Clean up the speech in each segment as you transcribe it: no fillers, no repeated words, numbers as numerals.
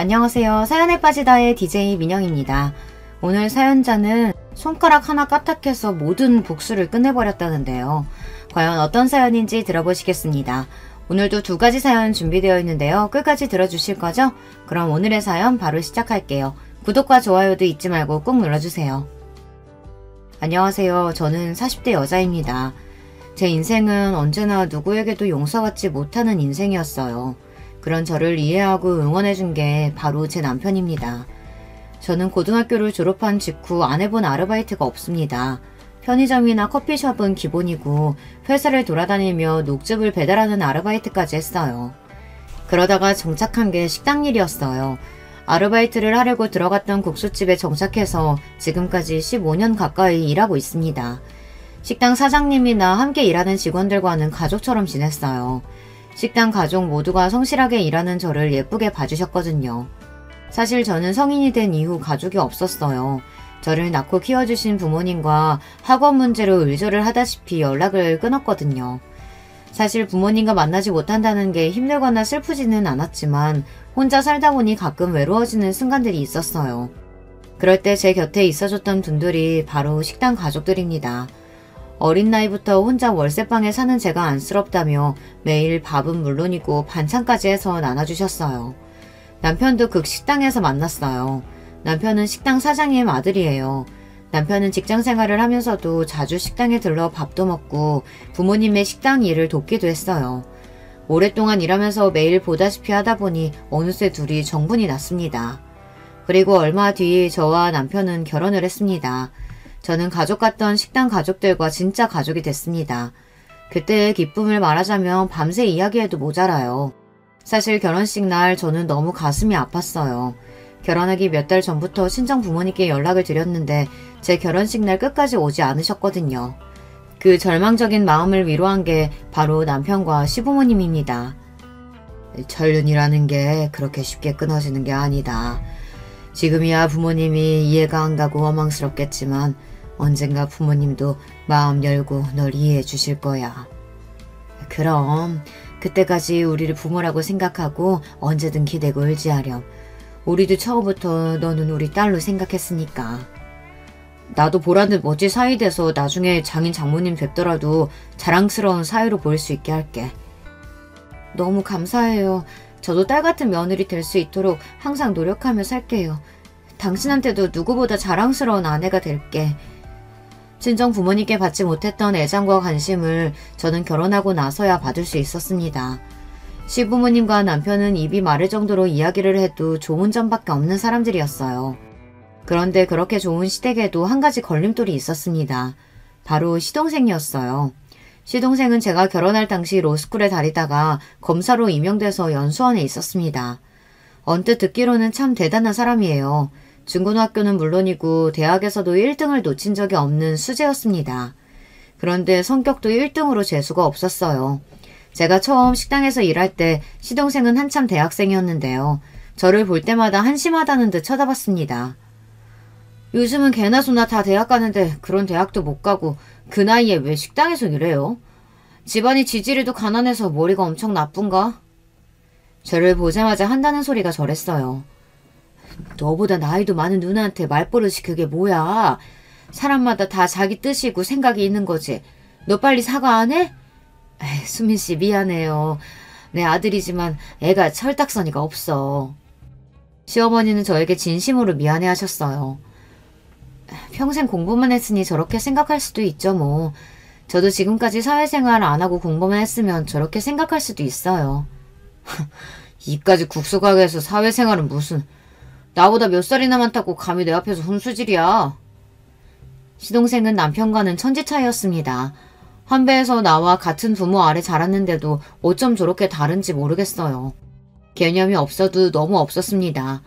안녕하세요. 사연에 빠지다의 DJ 민영입니다. 오늘 사연자는 손가락 하나 까딱해서 모든 복수를 끝내버렸다는데요. 과연 어떤 사연인지 들어보시겠습니다. 오늘도 두 가지 사연 준비되어 있는데요. 끝까지 들어주실 거죠? 그럼 오늘의 사연 바로 시작할게요. 구독과 좋아요도 잊지 말고 꼭 눌러주세요. 안녕하세요. 저는 40대 여자입니다. 제 인생은 언제나 누구에게도 용서받지 못하는 인생이었어요. 그런 저를 이해하고 응원해준 게 바로 제 남편입니다. 저는 고등학교를 졸업한 직후 안 해본 아르바이트가 없습니다. 편의점이나 커피숍은 기본이고 회사를 돌아다니며 녹즙을 배달하는 아르바이트까지 했어요. 그러다가 정착한 게 식당 일이었어요. 아르바이트를 하려고 들어갔던 국수집에 정착해서 지금까지 15년 가까이 일하고 있습니다. 식당 사장님이나 함께 일하는 직원들과는 가족처럼 지냈어요. 식당 가족 모두가 성실하게 일하는 저를 예쁘게 봐주셨거든요. 사실 저는 성인이 된 이후 가족이 없었어요. 저를 낳고 키워주신 부모님과 학원 문제로 의절을 하다시피 연락을 끊었거든요. 사실 부모님과 만나지 못한다는 게 힘들거나 슬프지는 않았지만 혼자 살다 보니 가끔 외로워지는 순간들이 있었어요. 그럴 때 제 곁에 있어줬던 분들이 바로 식당 가족들입니다. 어린 나이부터 혼자 월세방에 사는 제가 안쓰럽다며 매일 밥은 물론이고 반찬까지 해서 나눠주셨어요. 남편도 그 식당에서 만났어요. 남편은 식당 사장님 아들이에요. 남편은 직장생활을 하면서도 자주 식당에 들러 밥도 먹고 부모님의 식당 일을 돕기도 했어요. 오랫동안 일하면서 매일 보다시피 하다 보니 어느새 둘이 정분이 났습니다. 그리고 얼마 뒤 저와 남편은 결혼을 했습니다. 저는 가족 같던 식당 가족들과 진짜 가족이 됐습니다. 그때의 기쁨을 말하자면 밤새 이야기해도 모자라요. 사실 결혼식 날 저는 너무 가슴이 아팠어요. 결혼하기 몇 달 전부터 친정 부모님께 연락을 드렸는데 제 결혼식 날 끝까지 오지 않으셨거든요. 그 절망적인 마음을 위로한 게 바로 남편과 시부모님입니다. 전륜이라는 게 그렇게 쉽게 끊어지는 게 아니다. 지금이야 부모님이 이해가 안 가고 원망스럽겠지만 언젠가 부모님도 마음 열고 널 이해해 주실 거야. 그럼 그때까지 우리를 부모라고 생각하고 언제든 기대고 의지하렴. 우리도 처음부터 너는 우리 딸로 생각했으니까. 나도 보란듯 멋진 사위 돼서 나중에 장인 장모님 뵙더라도 자랑스러운 사위로 보일 수 있게 할게. 너무 감사해요. 저도 딸 같은 며느리 될 수 있도록 항상 노력하며 살게요. 당신한테도 누구보다 자랑스러운 아내가 될게. 친정 부모님께 받지 못했던 애정과 관심을 저는 결혼하고 나서야 받을 수 있었습니다. 시부모님과 남편은 입이 마를 정도로 이야기를 해도 좋은 점밖에 없는 사람들이었어요. 그런데 그렇게 좋은 시댁에도 한 가지 걸림돌이 있었습니다. 바로 시동생이었어요. 시동생은 제가 결혼할 당시 로스쿨에 다니다가 검사로 임용돼서 연수원에 있었습니다. 언뜻 듣기로는 참 대단한 사람이에요. 중고등학교는 물론이고 대학에서도 1등을 놓친 적이 없는 수재였습니다. 그런데 성격도 1등으로 재수가 없었어요. 제가 처음 식당에서 일할 때 시동생은 한참 대학생이었는데요. 저를 볼 때마다 한심하다는 듯 쳐다봤습니다. 요즘은 개나 소나 다 대학 가는데 그런 대학도 못 가고 그 나이에 왜 식당에서 일해요? 집안이 지지리도 가난해서 머리가 엄청 나쁜가? 저를 보자마자 한다는 소리가 저랬어요. 너보다 나이도 많은 누나한테 말버릇이 그게 뭐야? 사람마다 다 자기 뜻이고 생각이 있는 거지. 너 빨리 사과 안 해? 에이, 수민씨 미안해요. 내 아들이지만 애가 철딱서니가 없어. 시어머니는 저에게 진심으로 미안해 하셨어요. 평생 공부만 했으니 저렇게 생각할 수도 있죠 뭐. 저도 지금까지 사회생활 안 하고 공부만 했으면 저렇게 생각할 수도 있어요. 이까지 국수가게에서 사회생활은 무슨. 나보다 몇 살이나 많다고 감히 내 앞에서 훈수질이야. 시동생은 남편과는 천지 차이였습니다. 한 배에서 나와 같은 부모 아래 자랐는데도 어쩜 저렇게 다른지 모르겠어요. 개념이 없어도 너무 없었습니다.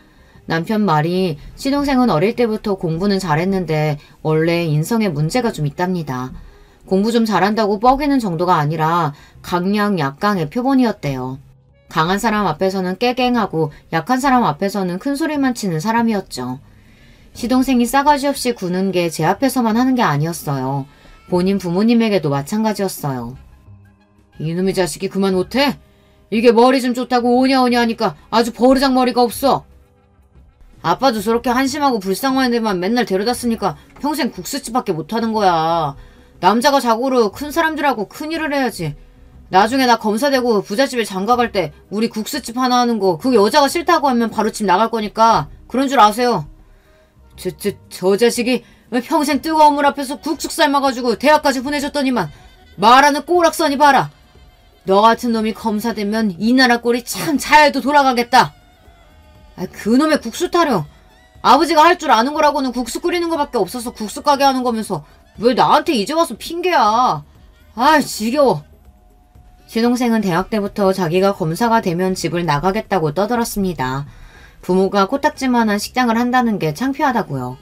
남편 말이 시동생은 어릴 때부터 공부는 잘했는데 원래 인성에 문제가 좀 있답니다. 공부 좀 잘한다고 뻐기는 정도가 아니라 강약 약강의 표본이었대요. 강한 사람 앞에서는 깨갱하고 약한 사람 앞에서는 큰 소리만 치는 사람이었죠. 시동생이 싸가지 없이 구는 게 제 앞에서만 하는 게 아니었어요. 본인 부모님에게도 마찬가지였어요. 이놈의 자식이 그만 못해? 이게 머리 좀 좋다고 오냐오냐 하니까 아주 버르장머리가 없어. 아빠도 저렇게 한심하고 불쌍한 애들만 맨날 데려다 쓰니까 평생 국수집밖에 못하는 거야. 남자가 자고로 큰 사람들하고 큰일을 해야지. 나중에 나 검사되고 부잣집에 장가갈 때 우리 국수집 하나 하는 거 그 여자가 싫다고 하면 바로 집 나갈 거니까 그런 줄 아세요. 저 자식이 평생 뜨거운 물 앞에서 국숙 삶아가지고 대학까지 보내줬더니만 말하는 꼬락서니 봐라. 너 같은 놈이 검사되면 이 나라 꼴이 참 잘도 돌아가겠다. 그놈의 국수 타령. 아버지가 할 줄 아는 거라고는 국수 끓이는 거밖에 없어서 국수 가게 하는 거면서 왜 나한테 이제 와서 핑계야. 지겨워. 시동생은 대학 때부터 자기가 검사가 되면 집을 나가겠다고 떠들었습니다. 부모가 코딱지만한 식당을 한다는 게 창피하다고요.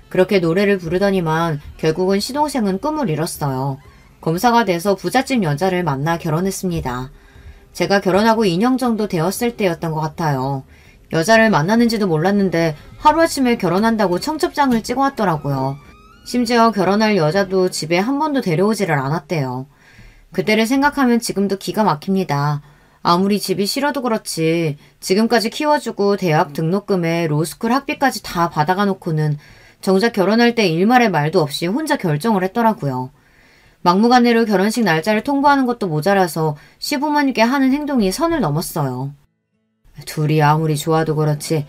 그렇게 노래를 부르더니만 결국은 시동생은 꿈을 이뤘어요. 검사가 돼서 부잣집 여자를 만나 결혼했습니다. 제가 결혼하고 2년 정도 되었을 때였던 것 같아요. 여자를 만나는지도 몰랐는데 하루아침에 결혼한다고 청첩장을 찍어왔더라고요. 심지어 결혼할 여자도 집에 한 번도 데려오지를 않았대요. 그때를 생각하면 지금도 기가 막힙니다. 아무리 집이 싫어도 그렇지 지금까지 키워주고 대학 등록금에 로스쿨 학비까지 다 받아가 놓고는 정작 결혼할 때 일말의 말도 없이 혼자 결정을 했더라고요. 막무가내로 결혼식 날짜를 통보하는 것도 모자라서 시부모님께 하는 행동이 선을 넘었어요. 둘이 아무리 좋아도 그렇지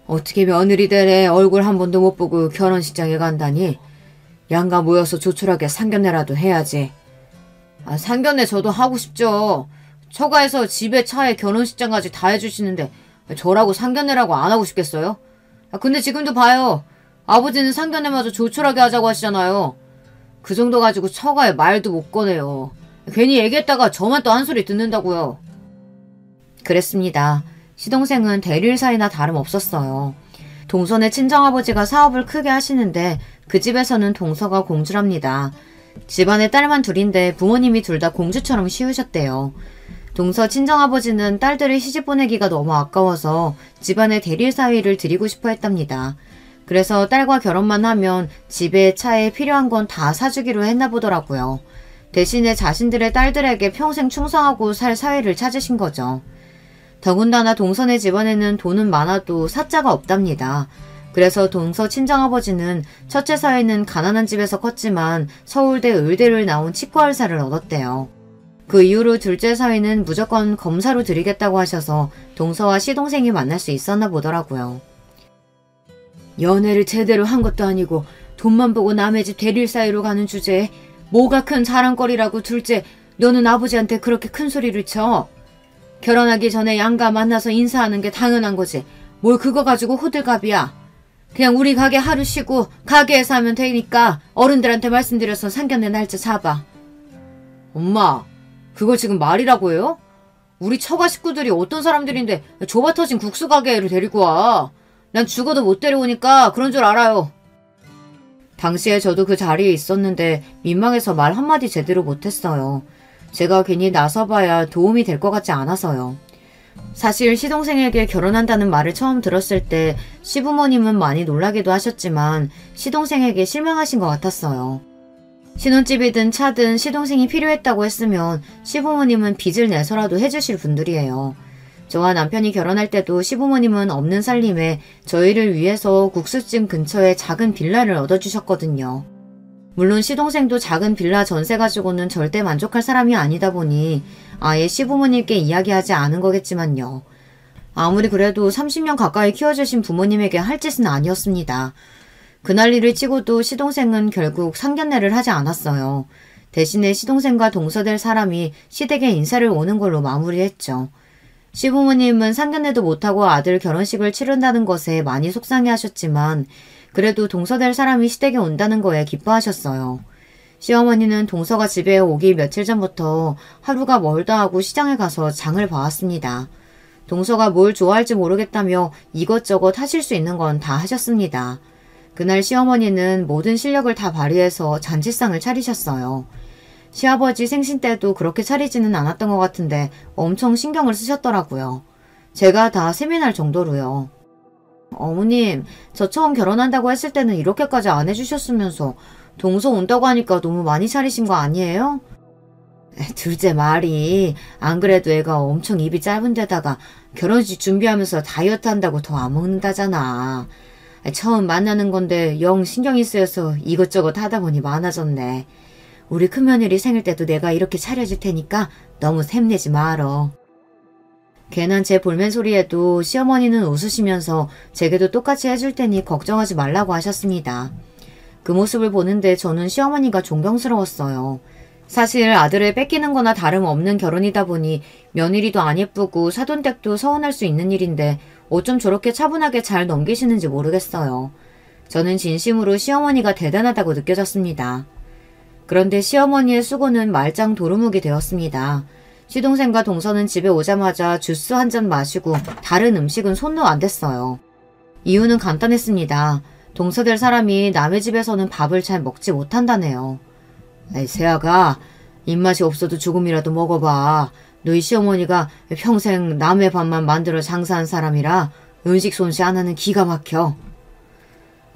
어떻게 며느리 되래 얼굴 한 번도 못 보고 결혼식장에 간다니. 양가 모여서 조촐하게 상견례라도 해야지. 상견례 저도 하고 싶죠. 처가에서 집에 차에 결혼식장까지 다 해주시는데 저라고 상견례라고 안 하고 싶겠어요? 근데 지금도 봐요. 아버지는 상견례마저 조촐하게 하자고 하시잖아요. 그 정도 가지고 처가에 말도 못 꺼내요. 괜히 얘기했다가 저만 또 한 소리 듣는다고요. 그랬습니다. 시동생은 대릴 사이나 다름없었어요. 동선의 친정아버지가 사업을 크게 하시는데 그 집에서는 동서가 공주랍니다. 집안에 딸만 둘인데 부모님이 둘 다 공주처럼 키우셨대요. 동서 친정아버지는 딸들을 시집 보내기가 너무 아까워서 집안에 대릴 사위를 드리고 싶어 했답니다. 그래서 딸과 결혼만 하면 집에 차에 필요한 건 다 사주기로 했나 보더라고요. 대신에 자신들의 딸들에게 평생 충성하고 살 사위를 찾으신 거죠. 더군다나 동선의 집안에는 돈은 많아도 사자가 없답니다. 그래서 동서 친정아버지는 첫째 사위는 가난한 집에서 컸지만 서울대 의대를 나온 치과 의사를 얻었대요. 그 이후로 둘째 사위는 무조건 검사로 드리겠다고 하셔서 동서와 시동생이 만날 수 있었나 보더라고요. 연애를 제대로 한 것도 아니고 돈만 보고 남의 집 대릴 사이로 가는 주제에 뭐가 큰 자랑거리라고 둘째 너는 아버지한테 그렇게 큰 소리를 쳐. 결혼하기 전에 양가 만나서 인사하는 게 당연한 거지. 뭘 그거 가지고 호들갑이야. 그냥 우리 가게 하루 쉬고 가게에서 하면 되니까 어른들한테 말씀드려서 상견례 날짜 잡아. 엄마, 그걸 지금 말이라고 해요? 우리 처가 식구들이 어떤 사람들인데 좁아 터진 국수 가게를 데리고 와. 난 죽어도 못 데려오니까 그런 줄 알아요. 당시에 저도 그 자리에 있었는데 민망해서 말 한마디 제대로 못했어요. 제가 괜히 나서봐야 도움이 될 것 같지 않아서요. 사실 시동생에게 결혼한다는 말을 처음 들었을 때 시부모님은 많이 놀라기도 하셨지만 시동생에게 실망하신 것 같았어요. 신혼집이든 차든 시동생이 필요했다고 했으면 시부모님은 빚을 내서라도 해주실 분들이에요. 저와 남편이 결혼할 때도 시부모님은 없는 살림에 저희를 위해서 국수집 근처에 작은 빌라를 얻어주셨거든요. 물론 시동생도 작은 빌라 전세 가지고는 절대 만족할 사람이 아니다 보니 아예 시부모님께 이야기하지 않은 거겠지만요. 아무리 그래도 30년 가까이 키워주신 부모님에게 할 짓은 아니었습니다. 그날 일을 치고도 시동생은 결국 상견례를 하지 않았어요. 대신에 시동생과 동서될 사람이 시댁에 인사를 오는 걸로 마무리했죠. 시부모님은 상견례도 못하고 아들 결혼식을 치른다는 것에 많이 속상해하셨지만 그래도 동서될 사람이 시댁에 온다는 거에 기뻐하셨어요. 시어머니는 동서가 집에 오기 며칠 전부터 하루가 멀다 하고 시장에 가서 장을 봐왔습니다. 동서가 뭘 좋아할지 모르겠다며 이것저것 하실 수 있는 건 다 하셨습니다. 그날 시어머니는 모든 실력을 다 발휘해서 잔치상을 차리셨어요. 시아버지 생신 때도 그렇게 차리지는 않았던 것 같은데 엄청 신경을 쓰셨더라고요. 제가 다 세미날 정도로요. 어머님, 저 처음 결혼한다고 했을 때는 이렇게까지 안 해주셨으면서 동서 온다고 하니까 너무 많이 차리신 거 아니에요? 둘째 말이 안 그래도 애가 엄청 입이 짧은 데다가 결혼식 준비하면서 다이어트 한다고 더 안 먹는다잖아. 처음 만나는 건데 영 신경이 쓰여서 이것저것 하다 보니 많아졌네. 우리 큰며느리 생일 때도 내가 이렇게 차려줄 테니까 너무 샘내지 말어. 괜한 제 볼멘 소리에도 시어머니는 웃으시면서 제게도 똑같이 해줄 테니 걱정하지 말라고 하셨습니다. 그 모습을 보는데 저는 시어머니가 존경스러웠어요. 사실 아들을 뺏기는 거나 다름없는 결혼이다 보니 며느리도 안 예쁘고 사돈댁도 서운할 수 있는 일인데 어쩜 저렇게 차분하게 잘 넘기시는지 모르겠어요. 저는 진심으로 시어머니가 대단하다고 느껴졌습니다. 그런데 시어머니의 수고는 말짱 도루묵이 되었습니다. 시동생과 동서는 집에 오자마자 주스 한 잔 마시고 다른 음식은 손도 안 댔어요. 이유는 간단했습니다. 동서될 사람이 남의 집에서는 밥을 잘 먹지 못한다네요. 에이, 세아가 입맛이 없어도 조금이라도 먹어봐. 너희 시어머니가 평생 남의 밥만 만들어 장사한 사람이라 음식 솜씨 하나는 기가 막혀.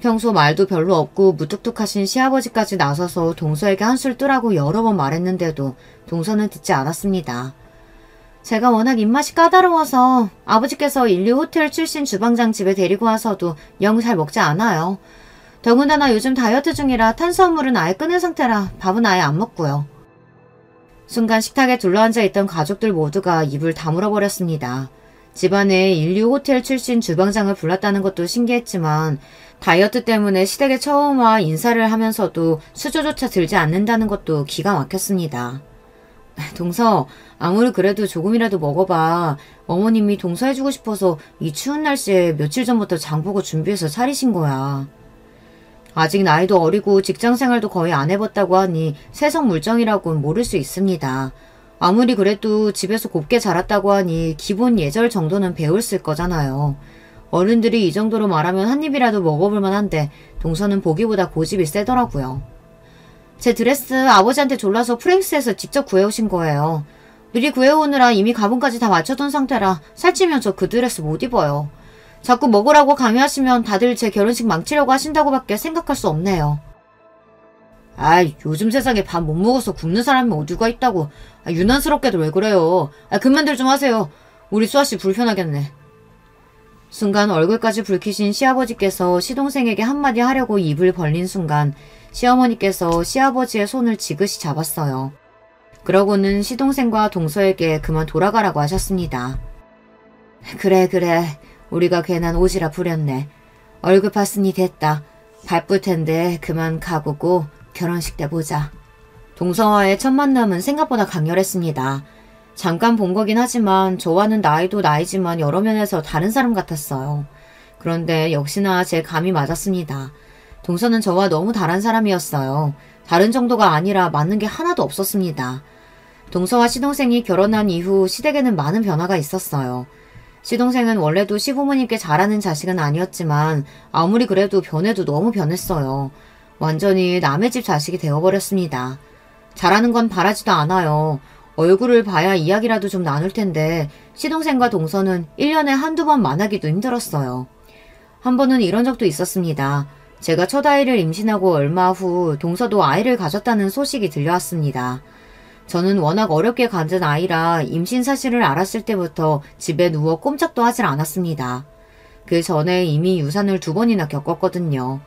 평소 말도 별로 없고 무뚝뚝하신 시아버지까지 나서서 동서에게 한술 뜨라고 여러 번 말했는데도 동서는 듣지 않았습니다. 제가 워낙 입맛이 까다로워서 아버지께서 인류 호텔 출신 주방장 집에 데리고 와서도 영 잘 먹지 않아요. 더군다나 요즘 다이어트 중이라 탄수화물은 아예 끊은 상태라 밥은 아예 안 먹고요. 순간 식탁에 둘러앉아 있던 가족들 모두가 입을 다물어 버렸습니다. 집안에 인류 호텔 출신 주방장을 불렀다는 것도 신기했지만 다이어트 때문에 시댁에 처음 와 인사를 하면서도 수저조차 들지 않는다는 것도 기가 막혔습니다. 동서, 아무리 그래도 조금이라도 먹어봐. 어머님이 동서해주고 싶어서 이 추운 날씨에 며칠 전부터 장보고 준비해서 차리신 거야. 아직 나이도 어리고 직장생활도 거의 안 해봤다고 하니 세성물정이라고는 모를 수 있습니다. 아무리 그래도 집에서 곱게 자랐다고 하니 기본 예절 정도는 배웠을 거잖아요. 어른들이 이 정도로 말하면 한 입이라도 먹어볼 만한데 동서는 보기보다 고집이 세더라고요. 제 드레스 아버지한테 졸라서 프랭스에서 직접 구해오신 거예요. 미리 구해오느라 이미 가방까지 다 맞춰둔 상태라 살찌면 저 그 드레스 못 입어요. 자꾸 먹으라고 강요하시면 다들 제 결혼식 망치려고 하신다고밖에 생각할 수 없네요. 아이, 요즘 세상에 밥 못 먹어서 굶는 사람이 어디가 있다고. 유난스럽게도 왜 그래요. 그만들 좀 하세요. 우리 수아씨 불편하겠네. 순간 얼굴까지 붉히신 시아버지께서 시동생에게 한마디 하려고 입을 벌린 순간 시어머니께서 시아버지의 손을 지그시 잡았어요. 그러고는 시동생과 동서에게 그만 돌아가라고 하셨습니다. 그래. 우리가 괜한 오지랖 부렸네. 얼굴 봤으니 됐다. 바쁠 텐데 그만 가보고 결혼식 때 보자. 동서와의 첫 만남은 생각보다 강렬했습니다. 잠깐 본 거긴 하지만 저와는 나이도 나이지만 여러 면에서 다른 사람 같았어요. 그런데 역시나 제 감이 맞았습니다. 동서는 저와 너무 다른 사람이었어요. 다른 정도가 아니라 맞는 게 하나도 없었습니다. 동서와 시동생이 결혼한 이후 시댁에는 많은 변화가 있었어요. 시동생은 원래도 시부모님께 잘하는 자식은 아니었지만 아무리 그래도 변해도 너무 변했어요. 완전히 남의 집 자식이 되어버렸습니다. 잘하는 건 바라지도 않아요. 얼굴을 봐야 이야기라도 좀 나눌 텐데 시동생과 동서는 1년에 한두 번 만나기도 힘들었어요. 한 번은 이런 적도 있었습니다. 제가 첫 아이를 임신하고 얼마 후 동서도 아이를 가졌다는 소식이 들려왔습니다. 저는 워낙 어렵게 가진 아이라 임신 사실을 알았을 때부터 집에 누워 꼼짝도 하질 않았습니다. 그 전에 이미 유산을 2번이나 겪었거든요.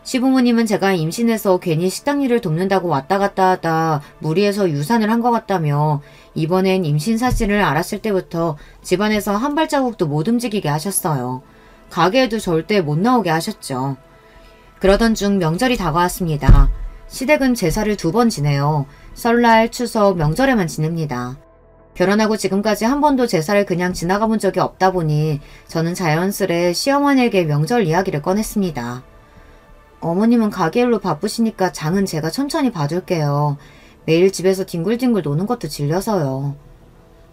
시부모님은 제가 임신해서 괜히 식당 일을 돕는다고 왔다 갔다 하다 무리해서 유산을 한 것 같다며 이번엔 임신 사실을 알았을 때부터 집안에서 한 발자국도 못 움직이게 하셨어요. 가게에도 절대 못 나오게 하셨죠. 그러던 중 명절이 다가왔습니다. 시댁은 제사를 2번 지내요. 설날, 추석, 명절에만 지냅니다. 결혼하고 지금까지 한 번도 제사를 그냥 지나가 본 적이 없다 보니 저는 자연스레 시어머니에게 명절 이야기를 꺼냈습니다. 어머님은 가게일로 바쁘시니까 장은 제가 천천히 봐둘게요. 매일 집에서 뒹굴뒹굴 노는 것도 질려서요.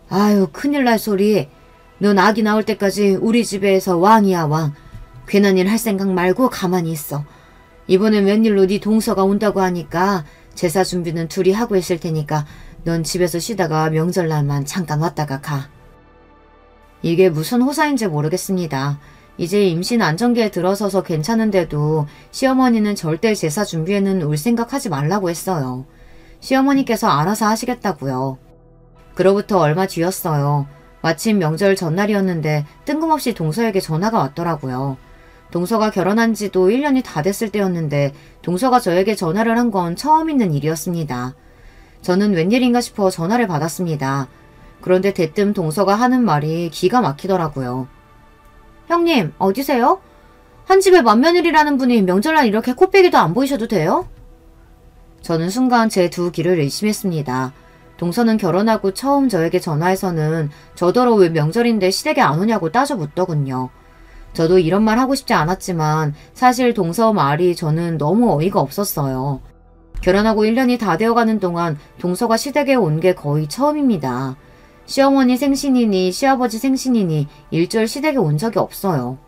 아유, 큰일 날 소리. 넌 아기 나올 때까지 우리 집에서 왕이야, 왕. 괜한 일 할 생각 말고 가만히 있어. 이번엔 웬일로 네 동서가 온다고 하니까 제사 준비는 둘이 하고 있을 테니까 넌 집에서 쉬다가 명절날만 잠깐 왔다가 가. 이게 무슨 호사인지 모르겠습니다. 이제 임신 안정기에 들어서서 괜찮은데도 시어머니는 절대 제사 준비에는 올 생각하지 말라고 했어요. 시어머니께서 알아서 하시겠다고요. 그로부터 얼마 뒤였어요. 마침 명절 전날이었는데 뜬금없이 동서에게 전화가 왔더라고요. 동서가 결혼한 지도 1년이 다 됐을 때였는데 동서가 저에게 전화를 한 건 처음 있는 일이었습니다. 저는 웬일인가 싶어 전화를 받았습니다. 그런데 대뜸 동서가 하는 말이 기가 막히더라고요. 형님, 어디세요? 한 집에 맏며느리라는 분이 명절날 이렇게 코빼기도 안 보이셔도 돼요? 저는 순간 제 두 귀를 의심했습니다. 동서는 결혼하고 처음 저에게 전화해서는 저더러 왜 명절인데 시댁에 안 오냐고 따져 묻더군요. 저도 이런 말 하고 싶지 않았지만 사실 동서 말이 저는 너무 어이가 없었어요. 결혼하고 1년이 다 되어가는 동안 동서가 시댁에 온 게 거의 처음입니다. 시어머니 생신이니 시아버지 생신이니 일절 시댁에 온 적이 없어요.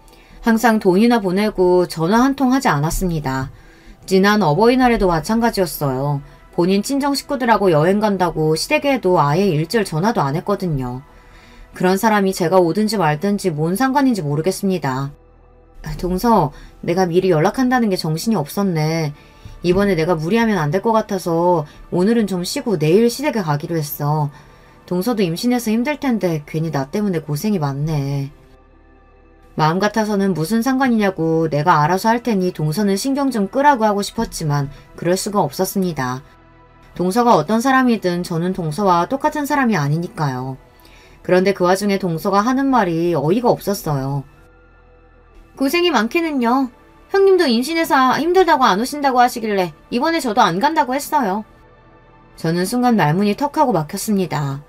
항상 돈이나 보내고 전화 한 통 하지 않았습니다. 지난 어버이날에도 마찬가지였어요. 본인 친정 식구들하고 여행 간다고 시댁에도 아예 일절 전화도 안 했거든요. 그런 사람이 제가 오든지 말든지 뭔 상관인지 모르겠습니다. 동서, 내가 미리 연락한다는 게 정신이 없었네. 이번에 내가 무리하면 안 될 것 같아서 오늘은 좀 쉬고 내일 시댁에 가기로 했어. 동서도 임신해서 힘들 텐데 괜히 나 때문에 고생이 많네. 마음 같아서는 무슨 상관이냐고 내가 알아서 할 테니 동서는 신경 좀 끄라고 하고 싶었지만 그럴 수가 없었습니다. 동서가 어떤 사람이든 저는 동서와 똑같은 사람이 아니니까요. 그런데 그 와중에 동서가 하는 말이 어이가 없었어요. 고생이 많기는요. 형님도 임신해서 힘들다고 안 오신다고 하시길래 이번에 저도 안 간다고 했어요. 저는 순간 말문이 턱하고 막혔습니다.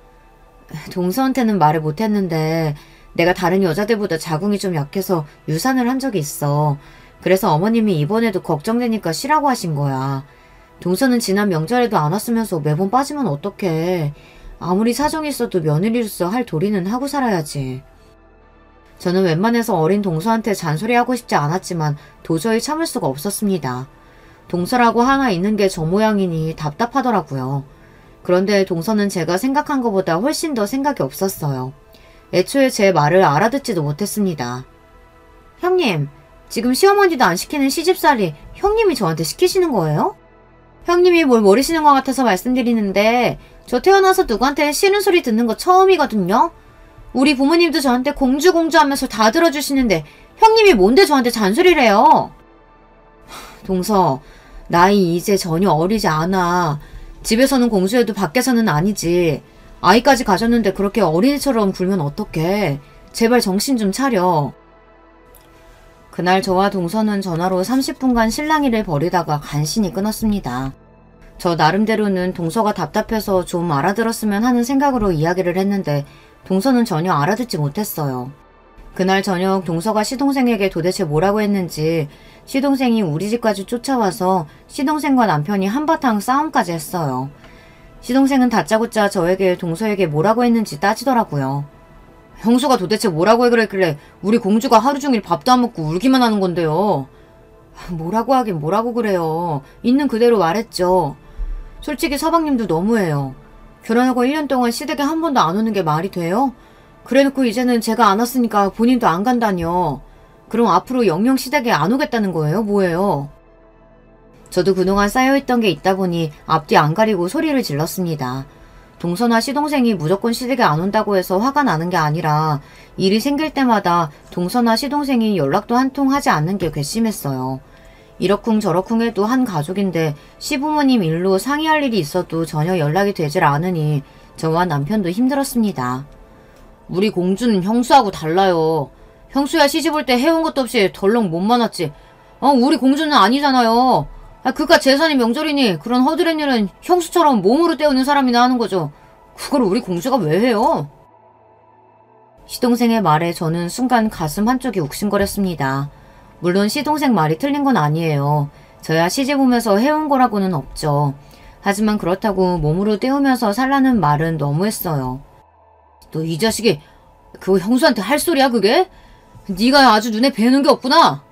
동서한테는 말을 못했는데 내가 다른 여자들보다 자궁이 좀 약해서 유산을 한 적이 있어. 그래서 어머님이 이번에도 걱정되니까 쉬라고 하신 거야. 동서는 지난 명절에도 안 왔으면서 매번 빠지면 어떡해. 아무리 사정이 있어도 며느리로서 할 도리는 하고 살아야지. 저는 웬만해서 어린 동서한테 잔소리하고 싶지 않았지만 도저히 참을 수가 없었습니다. 동서라고 하나 있는 게 저 모양이니 답답하더라고요. 그런데 동서는 제가 생각한 것보다 훨씬 더 생각이 없었어요. 애초에 제 말을 알아듣지도 못했습니다. 형님, 지금 시어머니도 안 시키는 시집살이 형님이 저한테 시키시는 거예요? 형님이 뭘 모르시는 것 같아서 말씀드리는데 저 태어나서 누구한테 싫은 소리 듣는 거 처음이거든요. 우리 부모님도 저한테 공주 하면서 다 들어주시는데 형님이 뭔데 저한테 잔소리를 해요? 동서, 나이 이제 전혀 어리지 않아. 집에서는 공주해도 밖에서는 아니지. 아이까지 가졌는데 그렇게 어린이처럼 굴면 어떡해. 제발 정신 좀 차려. 그날 저와 동서는 전화로 30분간 실랑이를 벌이다가 간신히 끊었습니다. 저 나름대로는 동서가 답답해서 좀 알아들었으면 하는 생각으로 이야기를 했는데 동서는 전혀 알아듣지 못했어요. 그날 저녁 동서가 시동생에게 도대체 뭐라고 했는지 시동생이 우리 집까지 쫓아와서 시동생과 남편이 한바탕 싸움까지 했어요. 시동생은 다짜고짜 저에게 동서에게 뭐라고 했는지 따지더라고요. 형수가 도대체 뭐라고 해 그랬길래 우리 공주가 하루 종일 밥도 안 먹고 울기만 하는 건데요. 뭐라고 하긴 뭐라고 그래요. 있는 그대로 말했죠. 솔직히 서방님도 너무해요. 결혼하고 1년 동안 시댁에 한 번도 안 오는 게 말이 돼요? 그래놓고 이제는 제가 안 왔으니까 본인도 안 간다뇨. 그럼 앞으로 영영 시댁에 안 오겠다는 거예요? 뭐예요? 저도 그동안 쌓여있던 게 있다 보니 앞뒤 안 가리고 소리를 질렀습니다. 동서나 시동생이 무조건 시댁에 안 온다고 해서 화가 나는 게 아니라 일이 생길 때마다 동서나 시동생이 연락도 한 통 하지 않는 게 괘씸했어요. 이러쿵 저러쿵 해도 한 가족인데 시부모님 일로 상의할 일이 있어도 전혀 연락이 되질 않으니 저와 남편도 힘들었습니다. 우리 공주는 형수하고 달라요. 형수야 시집 올 때 해온 것도 없이 덜렁 못 많았지. 우리 공주는 아니잖아요. 그깟 재산이 명절이니 그런 허드렛 일은 형수처럼 몸으로 때우는 사람이나 하는 거죠. 그걸 우리 공주가 왜 해요? 시동생의 말에 저는 순간 가슴 한쪽이 욱신거렸습니다. 물론 시동생 말이 틀린 건 아니에요. 저야 시집 오면서 해온 거라고는 없죠. 하지만 그렇다고 몸으로 때우면서 살라는 말은 너무했어요. 너 이 자식이 그거 형수한테 할 소리야 그게? 네가 아주 눈에 뵈는 게 없구나.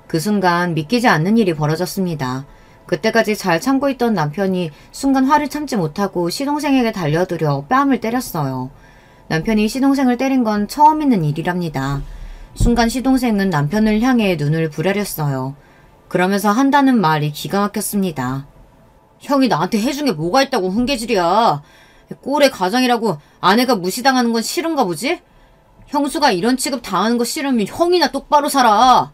그 순간 믿기지 않는 일이 벌어졌습니다. 그때까지 잘 참고 있던 남편이 순간 화를 참지 못하고 시동생에게 달려들어 뺨을 때렸어요. 남편이 시동생을 때린 건 처음 있는 일이랍니다. 순간 시동생은 남편을 향해 눈을 부라렸어요. 그러면서 한다는 말이 기가 막혔습니다. 형이 나한테 해준 게 뭐가 있다고 훈계질이야. 꼴의 가장이라고 아내가 무시당하는 건 싫은가 보지? 형수가 이런 취급 당하는 거 싫으면 형이나 똑바로 살아.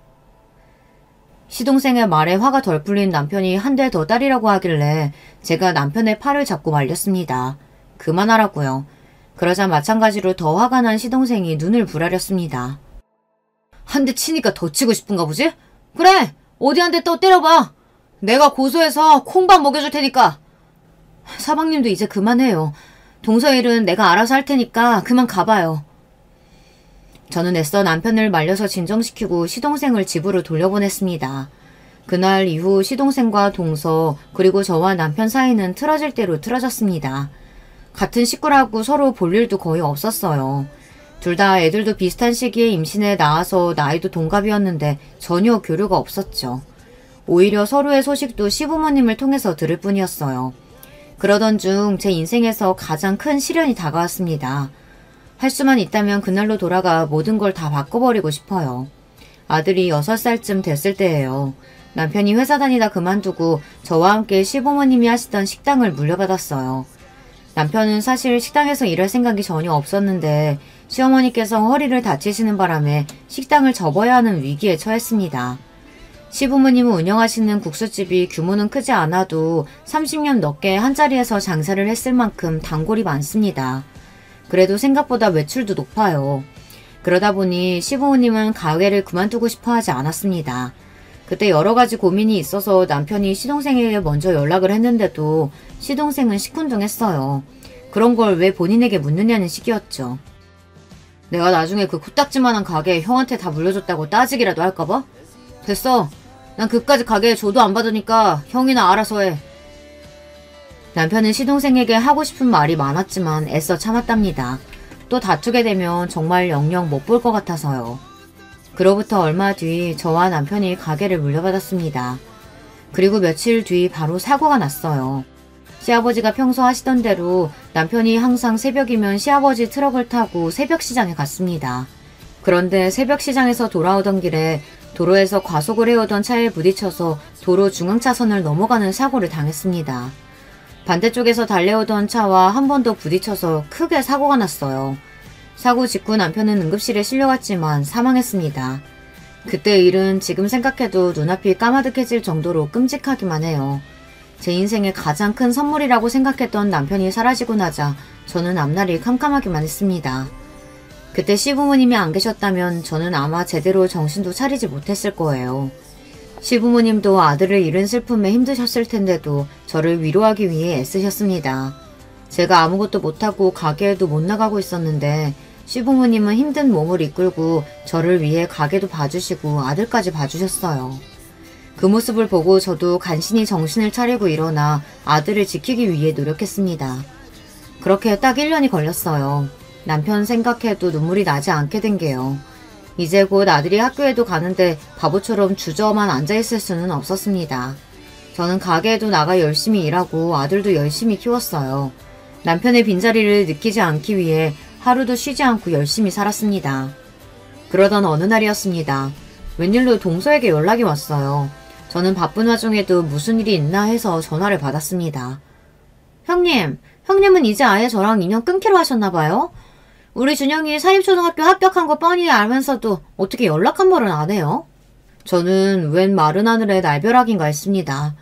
시동생의 말에 화가 덜 풀린 남편이 한 대 더 딸이라고 하길래 제가 남편의 팔을 잡고 말렸습니다. 그만하라고요. 그러자 마찬가지로 더 화가 난 시동생이 눈을 부라렸습니다. 한 대 치니까 더 치고 싶은가 보지? 그래! 어디 한 대 또 때려봐! 내가 고소해서 콩밥 먹여줄 테니까! 사방님도 이제 그만해요. 동서일은 내가 알아서 할 테니까 그만 가봐요. 저는 애써 남편을 말려서 진정시키고 시동생을 집으로 돌려보냈습니다. 그날 이후 시동생과 동서 그리고 저와 남편 사이는 틀어질 대로 틀어졌습니다. 같은 식구라고 서로 볼 일도 거의 없었어요. 둘 다 애들도 비슷한 시기에 임신해 낳아서 나이도 동갑이었는데 전혀 교류가 없었죠. 오히려 서로의 소식도 시부모님을 통해서 들을 뿐이었어요. 그러던 중 제 인생에서 가장 큰 시련이 다가왔습니다. 할 수만 있다면 그날로 돌아가 모든 걸 다 바꿔버리고 싶어요. 아들이 6살쯤 됐을 때예요. 남편이 회사 다니다 그만두고 저와 함께 시부모님이 하시던 식당을 물려받았어요. 남편은 사실 식당에서 일할 생각이 전혀 없었는데 시어머니께서 허리를 다치시는 바람에 식당을 접어야 하는 위기에 처했습니다. 시부모님은 운영하시는 국수집이 규모는 크지 않아도 30년 넘게 한자리에서 장사를 했을 만큼 단골이 많습니다. 그래도 생각보다 매출도 높아요. 그러다 보니 시부모님은 가게를 그만두고 싶어 하지 않았습니다. 그때 여러 가지 고민이 있어서 남편이 시동생에게 먼저 연락을 했는데도 시동생은 시큰둥했어요. 그런 걸 왜 본인에게 묻느냐는 식이었죠. 내가 나중에 그 코딱지만한 가게 형한테 다 물려줬다고 따지기라도 할까봐? 됐어. 난 그까짓 가게에 줘도 안 받으니까 형이나 알아서 해. 남편은 시동생에게 하고 싶은 말이 많았지만 애써 참았답니다. 또 다투게 되면 정말 영영 못 볼 것 같아서요. 그로부터 얼마 뒤 저와 남편이 가게를 물려받았습니다. 그리고 며칠 뒤 바로 사고가 났어요. 시아버지가 평소 하시던 대로 남편이 항상 새벽이면 시아버지 트럭을 타고 새벽시장에 갔습니다. 그런데 새벽시장에서 돌아오던 길에 도로에서 과속을 해오던 차에 부딪혀서 도로 중앙차선을 넘어가는 사고를 당했습니다. 반대쪽에서 달려오던 차와 한 번 더 부딪혀서 크게 사고가 났어요. 사고 직후 남편은 응급실에 실려갔지만 사망했습니다. 그때 일은 지금 생각해도 눈앞이 까마득해질 정도로 끔찍하기만 해요. 제 인생의 가장 큰 선물이라고 생각했던 남편이 사라지고 나자 저는 앞날이 캄캄하기만 했습니다. 그때 시부모님이 안 계셨다면 저는 아마 제대로 정신도 차리지 못했을 거예요. 시부모님도 아들을 잃은 슬픔에 힘드셨을 텐데도 저를 위로하기 위해 애쓰셨습니다. 제가 아무것도 못하고 가게에도 못 나가고 있었는데 시부모님은 힘든 몸을 이끌고 저를 위해 가게도 봐주시고 아들까지 봐주셨어요. 그 모습을 보고 저도 간신히 정신을 차리고 일어나 아들을 지키기 위해 노력했습니다. 그렇게 딱 1년이 걸렸어요. 남편 생각해도 눈물이 나지 않게 된 게요. 이제 곧 아들이 학교에도 가는데 바보처럼 주저만 앉아있을 수는 없었습니다. 저는 가게에도 나가 열심히 일하고 아들도 열심히 키웠어요. 남편의 빈자리를 느끼지 않기 위해 하루도 쉬지 않고 열심히 살았습니다. 그러던 어느 날이었습니다. 웬일로 동서에게 연락이 왔어요. 저는 바쁜 와중에도 무슨 일이 있나 해서 전화를 받았습니다. 형님은 이제 아예 저랑 인연 끊기로 하셨나봐요? 우리 준영이 사립초등학교 합격한 거 뻔히 알면서도 어떻게 연락 한 번은 안 해요? 저는 웬 마른 하늘에 날벼락인가 했습니다.